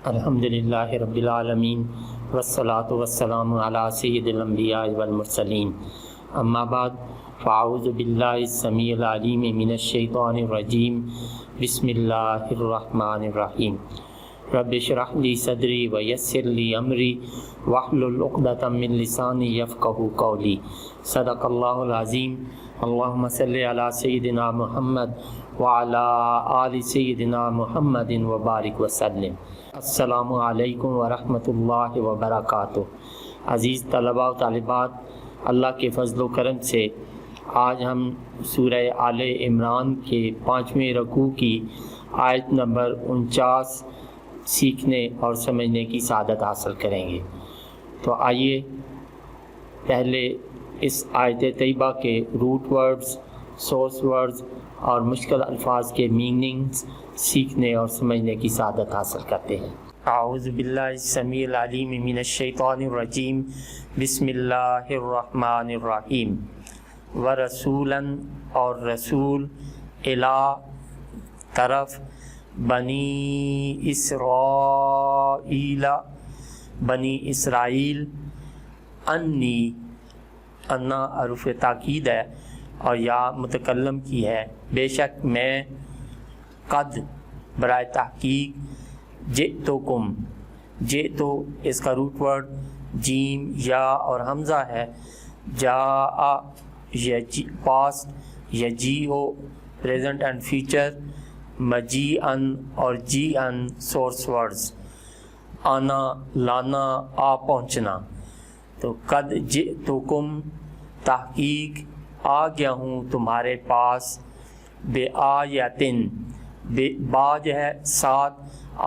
الحمدللہ رب العالمین والصلاة والسلام علی سید الانبیاء والمرسلین، اما بعد فاعوذ باللہ السمیع العلیم من الشیطان الرجیم، بسم اللہ الرحمن الرحیم۔ رب اشرح لی صدری ویسر لی امری واحلل عقدۃ من لسانی یفقہوا قولی۔ صدق اللہ العظیم۔ اللہم صلی علی سیدنا محمد وعلی آل سیدنا محمد وبارک وسلم۔ السلام علیکم ورحمۃ اللہ وبرکاتہ۔ عزیز طلباء و طالبات، اللہ کے فضل و کرم سے آج ہم سورہ آل عمران کے 5ویں رکوع کی آیت نمبر 49 سیکھنے اور سمجھنے کی سعادت حاصل کریں گے۔ تو آئیے پہلے اس آیت طیبہ کے روٹ ورڈز، سورس ورڈز اور مشکل الفاظ کے میننگز سیکھنے اور سمجھنے کی سعادت حاصل کرتے ہیں۔ اعوذ باللہ السمیع العلیم من الشیطان الرجیم، بسم اللہ الرحمن الرحیم۔ ورسولاً اور رسول، الی طرف، بنی اسرائیل بنی اسرائیل، انی انا حرف تاکید ہے اور یا متکلم کی ہے، بے شک میں، قد برائے تحقیق، جئتکم، جئتو اس کا روٹ ورڈ جیم یا اور حمزہ ہے، جاء پاسٹ، یجیء پریزنٹ اینڈ فیوچر، مجیئن اور جیئن سورس ورڈز، آنا لانا آ پہنچنا۔ تو قد جئتکم تحقیق آ گیا ہوں تمہارے پاس، بے آیتن، با جو ہے ساتھ،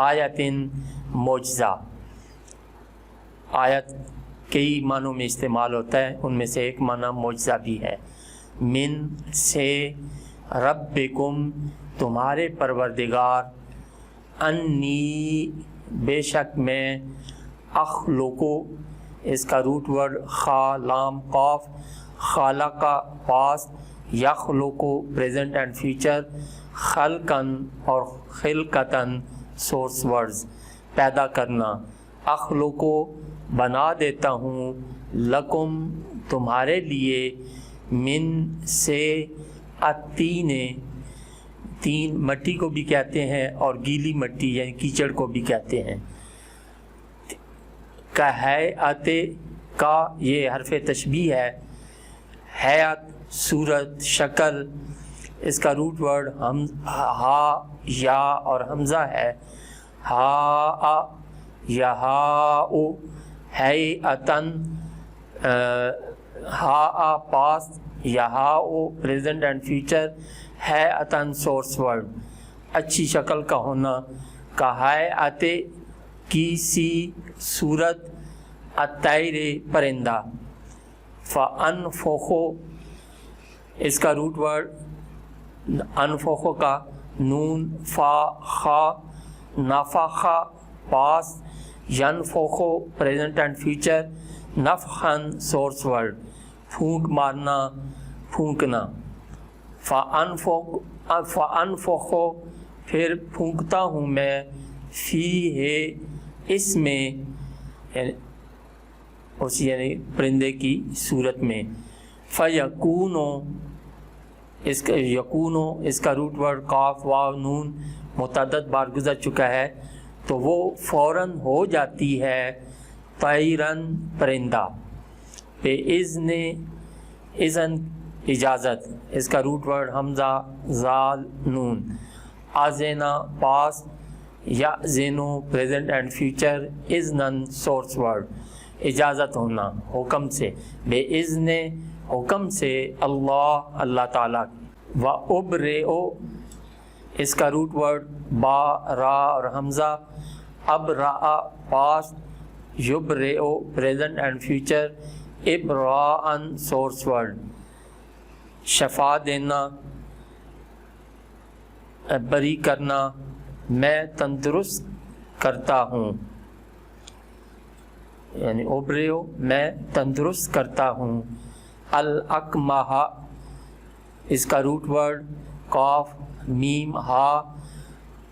آیتن معجزہ۔ آیت کئی معنوں میں استعمال ہوتا ہے، ان میں سے ایک معنی معجزہ بھی ہے۔ من سے، ربکم تمہارے پروردگار، انی بے شک میں، اخلقو اس کا روٹ ورڈ خا لام قاف، خالق پاسٹ، یخلقو پریزنٹ اینڈ فیوچر، خلقن اور خلقتن سورس ورڈز، پیدا کرنا۔ اخلقو بنا دیتا ہوں، لکم تمہارے لیے، من سے، التین، تین مٹی کو بھی کہتے ہیں اور گیلی مٹی یعنی کیچڑ کو بھی کہتے ہیں۔ کا ہیئت کا یہ حرف تشبیہ ہے، ہیئت صورت شکل، اس کا روٹ ورڈ ہا یا اور حمزہ ہے، ہا یا ہا او، ہیئتن، ہا پاسٹ یا ہا او پریزنٹ اینڈ فیوچر، ہیئتن سورس ورڈ، اچھی شکل کا ہونا، کا ہیئت کی سی صورت، الطیر پرندہ، فانفخو اس کا روٹ ورڈ انفخو کا نون فا خا، نفخا پاس، ینفخو پریزنٹ اینڈ فیوچر، نفخن سورس ورڈ، پھونک مارنا، پھونکنا۔ فانفخو پھر پھونکتا ہوں میں، فی ہے اس میں یعنی پرندے کی صورت میں، فیکونو اس کا یکونو اس کا روٹ ورڈ قاف واو نون متعدد بار گزر چکا ہے، تو وہ فوراً ہو جاتی ہے، طیرن پرندہ، بے اذن اذن اجازت، اس کا روٹ ورڈ حمزہ زال نون، آزینا پاس، یأذنو پریزنٹ اینڈ فیوچر، اذنن سورس ورڈ، اجازت ہونا، حکم سے، بے اذن حکم سے، اللہ اللہ تعالیٰ، و ابرئو اس کا روٹ ورڈ با را اور حمزہ، ابرأ پاسٹ، یبرئو پریزنٹ اینڈ فیوچر، ابراءن سورس ورڈ، شفا دینا، بری کرنا، میں تندرست کرتا ہوں، یعنی ابرئو میں تندرست کرتا ہوں، الاکمہ اس کا روٹ ورڈ قاف میم ہا،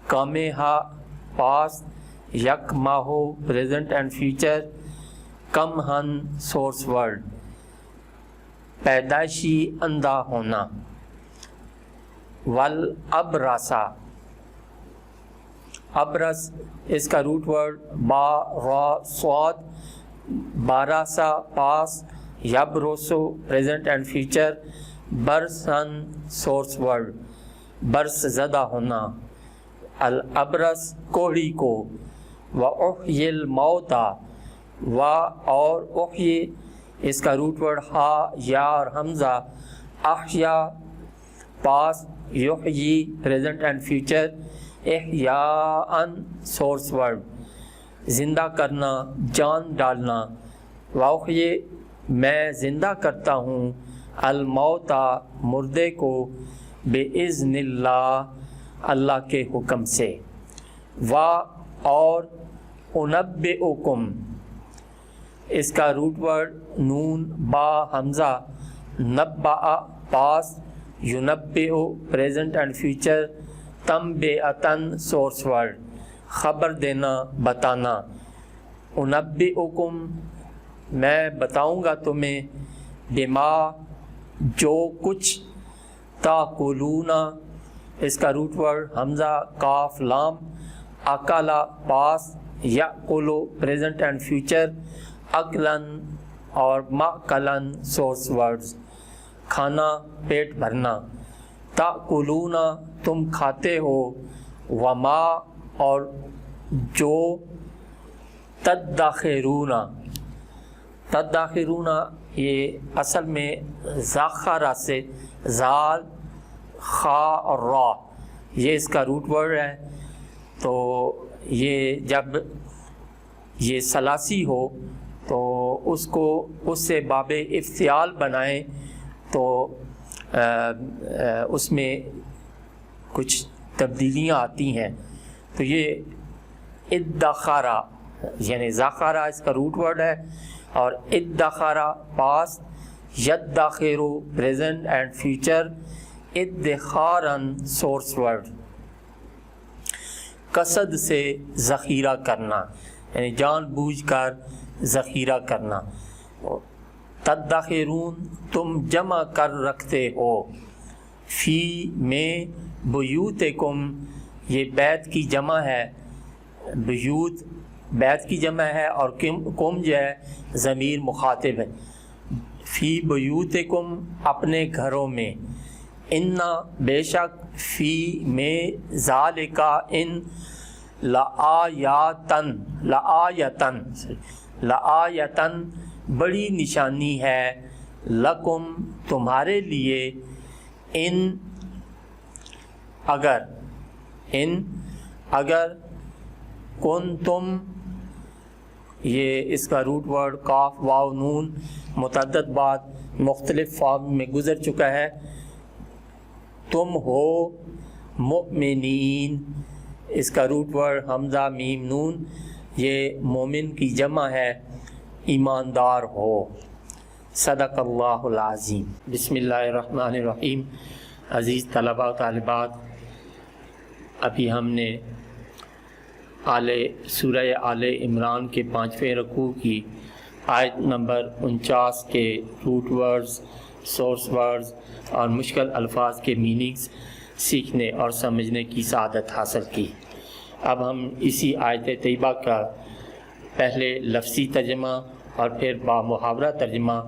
کم ہا پاس، یک ماہو پریزنٹ اینڈ فیوچر، کم ہن سورس ورڈ پیدائشی اندھا ہونا، والابرسا ابرس اس کا روٹ ورڈ با را صاد، باراسا پاس، یبرسو پریزنٹ اینڈ فیوچر، برسن سورس ورڈ برس زدہ ہونا، الابرس کوڑی کو، وَأُحْيِي الْمَوْتَى و اور احیی اس کا روٹ ورڈ ہا یا اور حمزہ، احیا پاس، یحیی پریزنٹ اینڈ فیوچر، احیاءً سورس ورڈ زندہ کرنا، جان ڈالنا، وَأُحْيِي میں زندہ کرتا ہوں، الموتیٰ مردے کو، بِإِذْنِ اللہ اللہ کے حکم سے، و اور انبئکم اس کا روٹ ورڈ نون با حمزہ، نبأ پاس، ینبئ پریزنٹ اینڈ فیوچر، تنبئتاً سورس ورڈ خبر دینا، بتانا، انبئکم میں بتاؤں گا تمہیں، بما جو کچھ، تاکلون اس کا روٹ ورڈ حمزہ کاف لام، اکلا پاس، یاکلو پریزنٹ اینڈ فیوچر، اکلن اور ماکلن سورس ورڈز کھانا، پیٹ بھرنا، تاکلون تم کھاتے ہو، وما اور جو، تدخرون تدخرون یہ اصل میں ذاخرہ سے زال خا اور را یہ اس کا روٹ ورڈ ہے، تو یہ جب یہ ثلاثی ہو تو اس سے باب افتعال بنائیں تو اس میں کچھ تبدیلیاں آتی ہیں، تو یہ ادخرہ یعنی ذاخرہ اس کا روٹ ورڈ ہے، اور ادخرہ پاس، یدخرو پریزنٹ اینڈ فیوچر، ادخاراً سورس ورڈ قصد سے ذخیرہ کرنا یعنی جان بوجھ کر ذخیرہ کرنا، تدخرون تم جمع کر رکھتے ہو، فی میں بیوتکم یہ بیت کی جمع ہے، بیوت بیت کی جمع ہے، اور کم جو ہے ضمیر مخاطب ہے، فی بیوتکم اپنے گھروں میں، انا بے شک، فی میں ذالکا ان، لآیاتن لآیتن بڑی نشانی ہے، لکم تمہارے لیے، ان اگر کنتم یہ اس کا روٹ ورڈ کاف واو نون متعدد بات مختلف فارم میں گزر چکا ہے، تم ہو مؤمنین اس کا روٹ ورڈ حمزہ میم نون یہ مومن کی جمع ہے، ایماندار ہو، صدق اللہ العظیم۔ بسم اللہ الرحمن الرحیم۔ عزیز طلباء و طالبات، ابھی ہم نے سورہ آل عمران کے 5ویں رکوع کی آیت نمبر 49 کے روٹ ورڈز، سورس ورڈز اور مشکل الفاظ کے میننگز سیکھنے اور سمجھنے کی سعادت حاصل کی۔ اب ہم اسی آیت طیبہ کا پہلے لفظی ترجمہ اور پھر بامحاورہ ترجمہ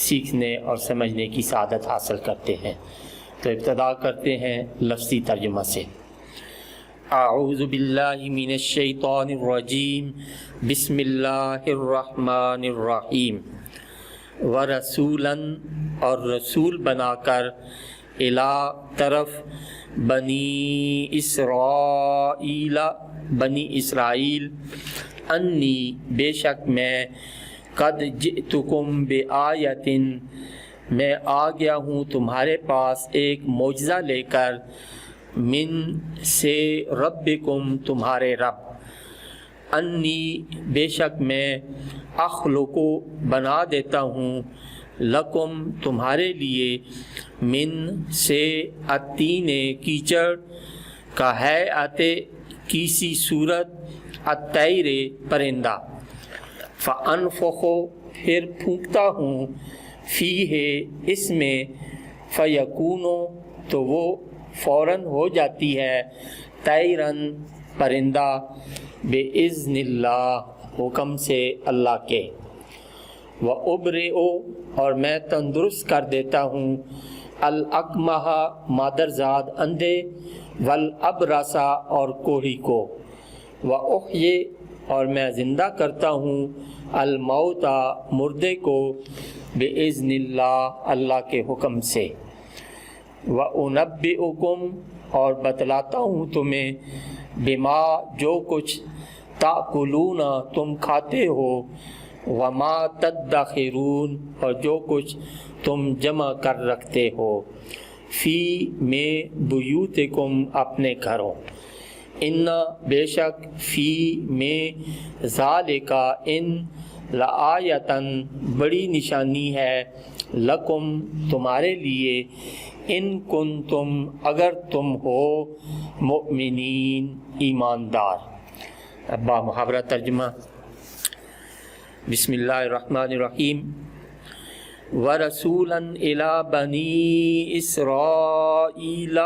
سیکھنے اور سمجھنے کی سعادت حاصل کرتے ہیں۔ تو ابتدا کرتے ہیں لفظی ترجمہ سے۔ اعوذ باللہ من الشیطان الرجیم، بسم اللہ الرحمن الرحیم۔ ورسولاً اور رسول بنا کر، الی طرف، بنی اسرائیل، انی بے شک میں، قد جئتکم بآیۃ میں آ گیا ہوں تمہارے پاس ایک معجزہ لے کر، من سے ربکم تمہارے رب، انی بے شک میں، اخلقو بنا دیتا ہوں، لکم تمہارے لیے، من سے الطین کیچڑ، کا ہیئت کیسی صورت، الطیر پرندہ، فانفخ پھر پھونکتا ہوں، فیہ اس میں، فیکون تو وہ فوراً ہو جاتی ہے، طیرن پرندہ، باذن اللہ حکم سے اللہ کے، وابرئ اور میں تندرست کر دیتا ہوں، الاکمہ مادرزاد اندھے، والابرص اور کوڑھی کو، واحیی اور میں زندہ کرتا ہوں، الموتى مردے کو، باذن اللہ اللہ کے حکم سے، وانبئکم اور بتلاتا ہوں تمہیں، بما جو کچھ، تاکلون تم کھاتے ہو، وما تدخرون اور جو کچھ تم جمع کر رکھتے ہو، فی میں بیوتکم اپنے گھروں، ان بے شک، فی میں، ذالکا ان، لآیتن بڑی نشانی ہے، لکم تمہارے لیے، ان کنتم اگر تم ہو، مؤمنین ایماندار۔ ابا محاورہ ترجمہ۔ بسم اللہ الرحمن الرحیم۔ وَرَسُولًا إِلَىٰ بَنِي إِسْرَائِيلَ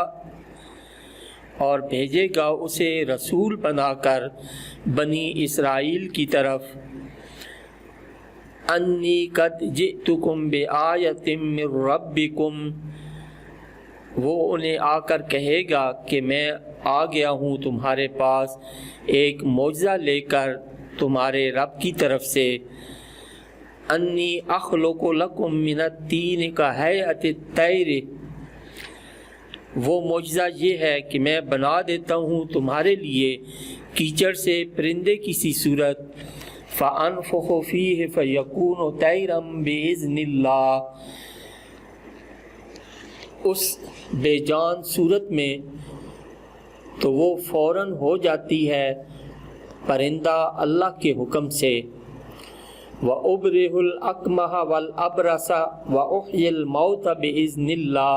اور بھیجے گا اسے رسول بنا کر بنی اسرائیل کی طرف، انی قد جئتکم بآیۃ من ربکم وہ انہیں آ کر کہے گا کہ میں آ گیا ہوں تمہارے پاس ایک معجزہ لے کر تمہارے رب کی طرف سے، انی اخلق لکم من الطین کہیئۃ الطیر وہ معجزہ یہ ہے کہ میں بنا دیتا ہوں تمہارے لیے کیچڑ سے پرندے کی سی صورت، فانفخ فیہ فیکون طیرا باذن اللہ اس بے جان صورت میں تو وہ فوراً ہو جاتی ہے پرندہ اللہ کے حکم سے، وَأُبْرِئُ الْأَكْمَحَ وَالْأَبْرَصَ وَأُحْيِي الْمَوْتَ بِإِذْنِ اللَّهِ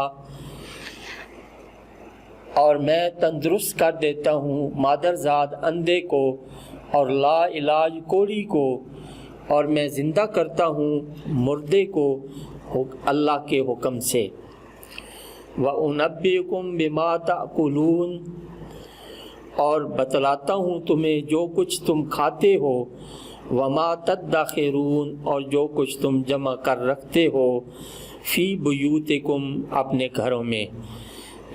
اور میں تندرست کر دیتا ہوں مادرزاد اندھے کو اور لا علاج کوڑھی کو، اور میں زندہ کرتا ہوں مردے کو اللہ کے حکم سے، وَأُنَبِّئُكُم بِمَا تَأْكُلُونَ اور بتلاتا ہوں تمہیں جو کچھ تم کھاتے ہو، وَمَا تَدَّخِرُونَ اور جو کچھ تم جمع کر رکھتے ہو، فی بیوتکم اپنے گھروں میں،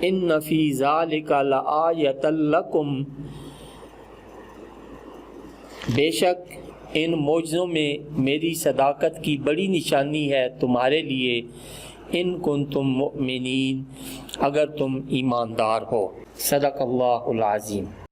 ان فی ذالک لآیۃ لکم بے شک ان معجزوں میں میری صداقت کی بڑی نشانی ہے تمہارے لیے، ان کنتم مؤمنین اگر تم ایماندار ہو۔ صدق اللہ العظیم۔